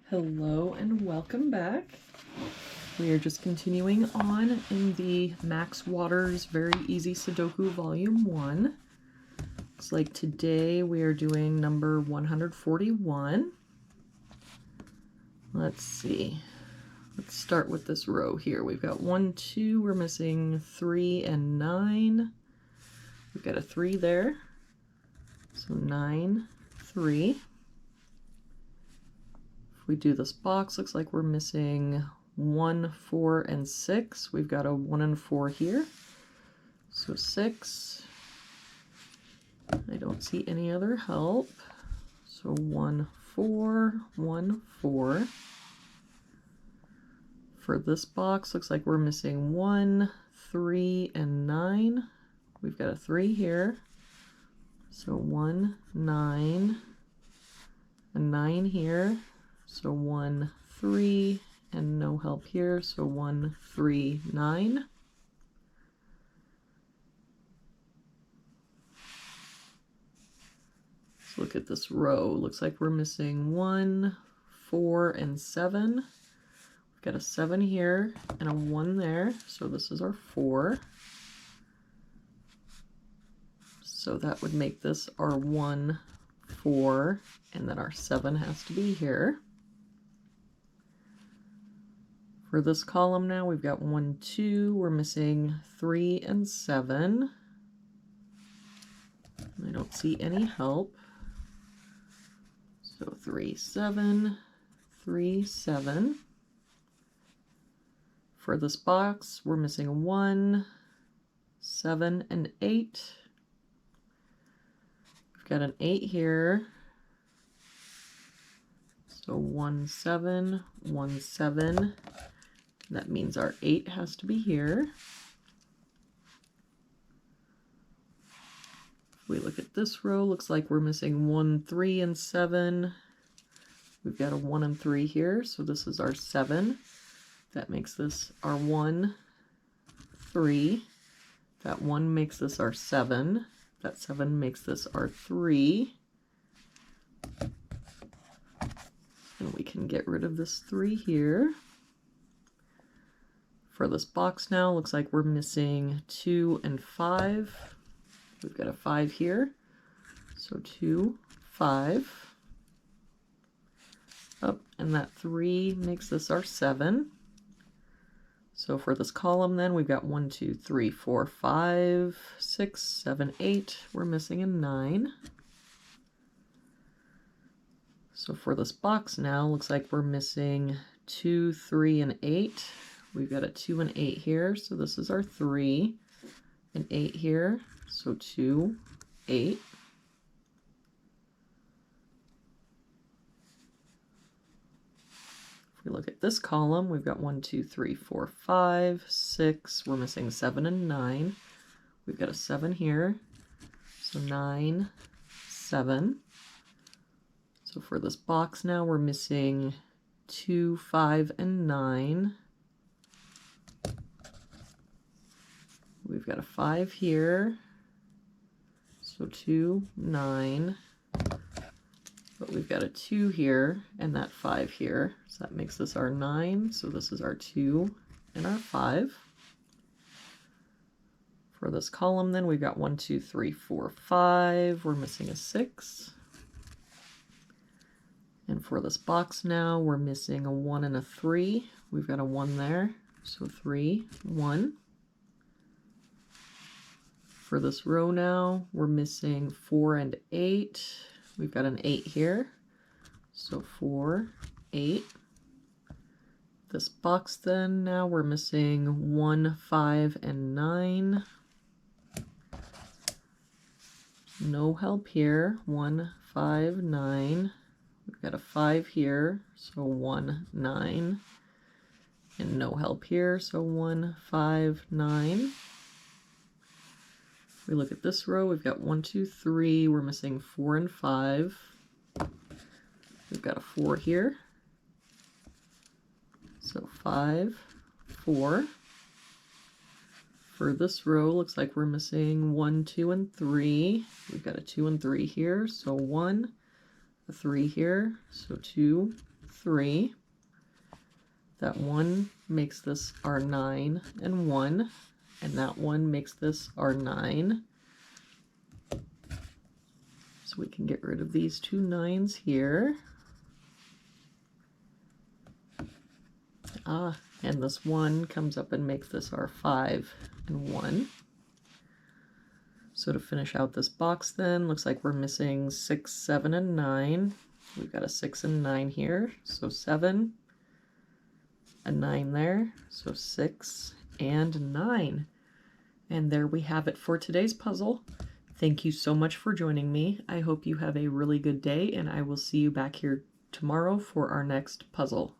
Hello and welcome back. We are just continuing on in the Max Waters Very Easy Sudoku Volume 1. It's like today we are doing number 141. Let's see. Let's start with this row here. We've got 1, 2, we're missing 3 and 9. We've got a 3 there. So 9, 3. We do this box, looks like we're missing 1, 4, and 6. We've got a 1 and 4 here. So 6. I don't see any other help. So 1, 4, 1, 4. For this box, looks like we're missing 1, 3, and 9. We've got a 3 here. So 1, 9, and 9 here. So 1, 3, and no help here. So 1, 3, 9. Let's look at this row. Looks like we're missing 1, 4, and 7. We've got a 7 here and a 1 there. So this is our 4. So that would make this our 1, 4, and then our 7 has to be here. For this column now, we've got 1, 2, we're missing 3 and 7. I don't see any help. So 3, 7, 3, 7. For this box, we're missing 1, 7, and 8. We've got an 8 here. So 1, 7, 1, 7. That means our 8 has to be here. If we look at this row, looks like we're missing 1, 3, and 7. We've got a 1 and 3 here, so this is our 7. That makes this our 1, 3. That 1 makes this our 7. That 7 makes this our 3. And we can get rid of this 3 here. For this box now, looks like we're missing 2 and 5. We've got a 5 here. So 2, 5. Up, and that 3 makes this our 7. So for this column then, we've got 1, 2, 3, 4, 5, 6, 7, 8. We're missing a 9. So for this box now, looks like we're missing 2, 3, and 8. We've got a 2 and 8 here, so this is our 3, and 8 here, so 2, 8. If we look at this column, we've got 1, 2, 3, 4, 5, 6. We're missing 7 and 9. We've got a 7 here, so 9, 7. So for this box now, we're missing 2, 5, and 9. We've got a 5 here, so 2, 9, but we've got a 2 here and that 5 here, so that makes this our 9, so this is our 2 and our 5. For this column then, we've got 1, 2, 3, 4, 5, we're missing a 6. And for this box now, we're missing a 1 and a 3. We've got a 1 there, so 3, 1. For this row now, we're missing 4 and 8. We've got an 8 here, so 4, 8. This box then, now we're missing 1, 5, and 9. No help here, 1, 5, 9. We've got a 5 here, so 1, 9. And no help here, so 1, 5, 9. We look at this row, we've got 1, 2, 3, we're missing 4 and 5. We've got a 4 here. So 5, 4. For this row, looks like we're missing 1, 2, and 3. We've got a 2 and 3 here, so 1, a 3 here, so 2, 3. That 1 makes this our 9 and 1, and that 1 makes this our 9. So we can get rid of these 2 9s here. And this 1 comes up and makes this our 5 and 1. So to finish out this box then, looks like we're missing 6, 7, and 9. We've got a 6 and 9 here, so 7, a 9 there, so 6 and 9. And there we have it for today's puzzle. Thank you so much for joining me. I hope you have a really good day, and I will see you back here tomorrow for our next puzzle.